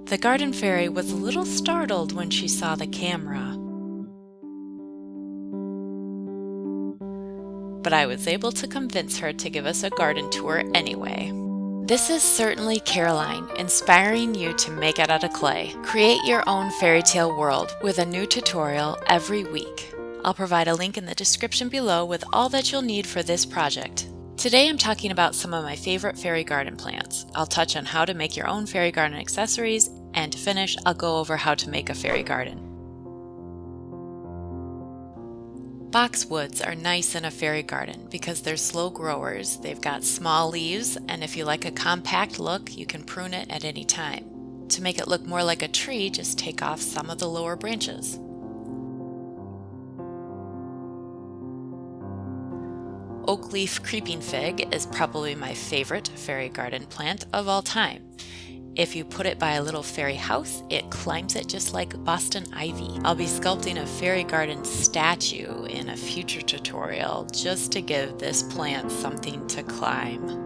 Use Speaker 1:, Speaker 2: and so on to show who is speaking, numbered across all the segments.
Speaker 1: The garden fairy was a little startled when she saw the camera, but I was able to convince her to give us a garden tour anyway. This is Certainly Caroline, inspiring you to make it out of clay. Create your own fairy tale world with a new tutorial every week. I'll provide a link in the description below with all that you'll need for this project. Today I'm talking about some of my favorite fairy garden plants. I'll touch on how to make your own fairy garden accessories, and to finish, I'll go over how to make a fairy garden. Boxwoods are nice in a fairy garden because they're slow growers, they've got small leaves, and if you like a compact look, you can prune it at any time. To make it look more like a tree, just take off some of the lower branches. Oak leaf creeping fig is probably my favorite fairy garden plant of all time. If you put it by a little fairy house, it climbs it just like Boston ivy. I'll be sculpting a fairy garden statue in a future tutorial just to give this plant something to climb.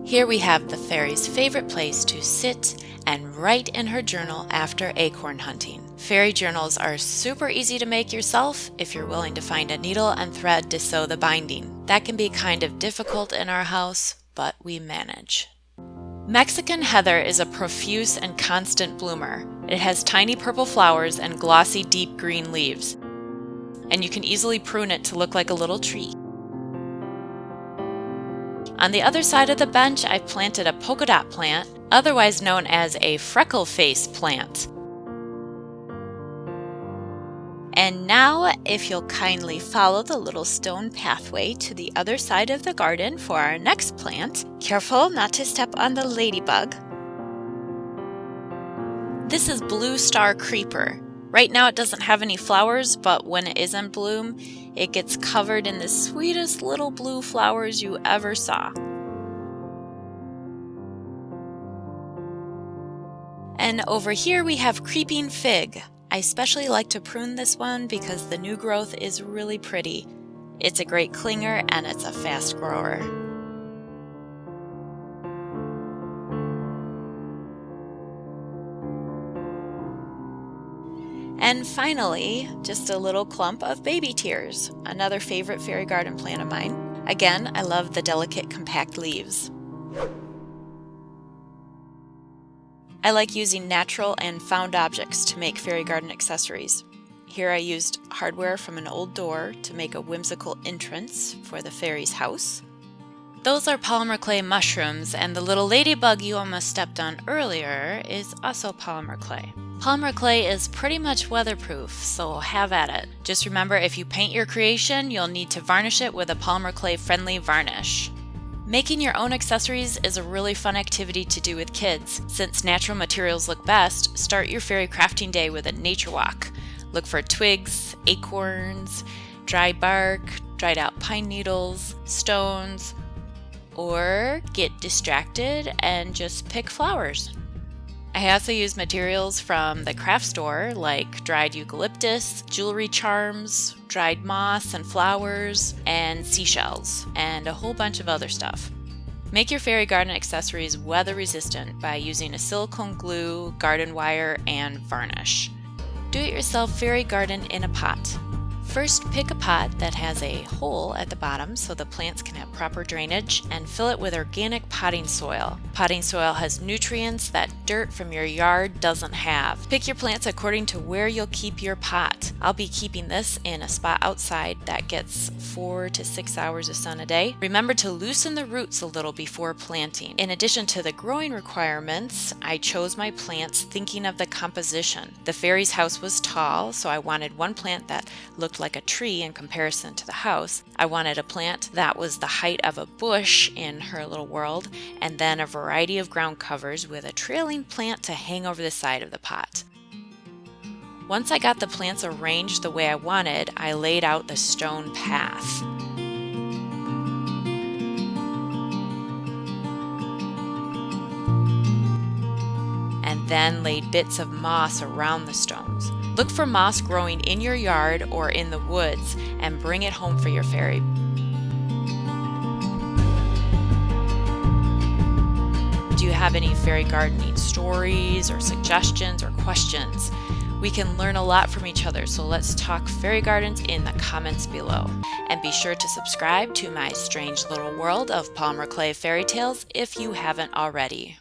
Speaker 1: Here we have the fairy's favorite place to sit and write in her journal after acorn hunting. Fairy journals are super easy to make yourself if you're willing to find a needle and thread to sew the binding. That can be kind of difficult in our house, but we manage. Mexican heather is a profuse and constant bloomer. It has tiny purple flowers and glossy deep green leaves, and you can easily prune it to look like a little tree. On the other side of the bench, I've planted a polka dot plant, otherwise known as a freckle face plant. And now, if you'll kindly follow the little stone pathway to the other side of the garden for our next plant, careful not to step on the ladybug. This is Blue Star Creeper. Right now it doesn't have any flowers, but when it is in bloom, it gets covered in the sweetest little blue flowers you ever saw. And over here we have Creeping Fig. I especially like to prune this one because the new growth is really pretty. It's a great clinger and it's a fast grower. And finally, just a little clump of baby tears, another favorite fairy garden plant of mine. Again, I love the delicate compact leaves. I like using natural and found objects to make fairy garden accessories. Here I used hardware from an old door to make a whimsical entrance for the fairy's house. Those are polymer clay mushrooms, and the little ladybug you almost stepped on earlier is also polymer clay. Polymer clay is pretty much weatherproof, so have at it. Just remember, if you paint your creation, you'll need to varnish it with a polymer clay friendly varnish. Making your own accessories is a really fun activity to do with kids. Since natural materials look best, start your fairy crafting day with a nature walk. Look for twigs, acorns, dry bark, dried out pine needles, stones, or get distracted and just pick flowers. I also use materials from the craft store like dried eucalyptus, jewelry charms, dried moss and flowers, and seashells, and a whole bunch of other stuff. Make your fairy garden accessories weather resistant by using a silicone glue, garden wire, and varnish. Do-it-yourself fairy garden in a pot. First, pick a pot that has a hole at the bottom so the plants can have proper drainage, and fill it with organic potting soil. Potting soil has nutrients that dirt from your yard doesn't have. Pick your plants according to where you'll keep your pot. I'll be keeping this in a spot outside that gets 4 to 6 hours of sun a day. Remember to loosen the roots a little before planting. In addition to the growing requirements, I chose my plants thinking of the composition. The fairy's house was tall, so I wanted one plant that looked like a tree in comparison to the house. I wanted a plant that was the height of a bush in her little world, and then a variety of ground covers with a trailing plant to hang over the side of the pot. Once I got the plants arranged the way I wanted, I laid out the stone path. And then laid bits of moss around the stones. Look for moss growing in your yard or in the woods and bring it home for your fairy. have any fairy gardening stories or suggestions or questions. We can learn a lot from each other, so let's talk fairy gardens in the comments below. And be sure to subscribe to my strange little world of Palmer Clay fairy tales if you haven't already.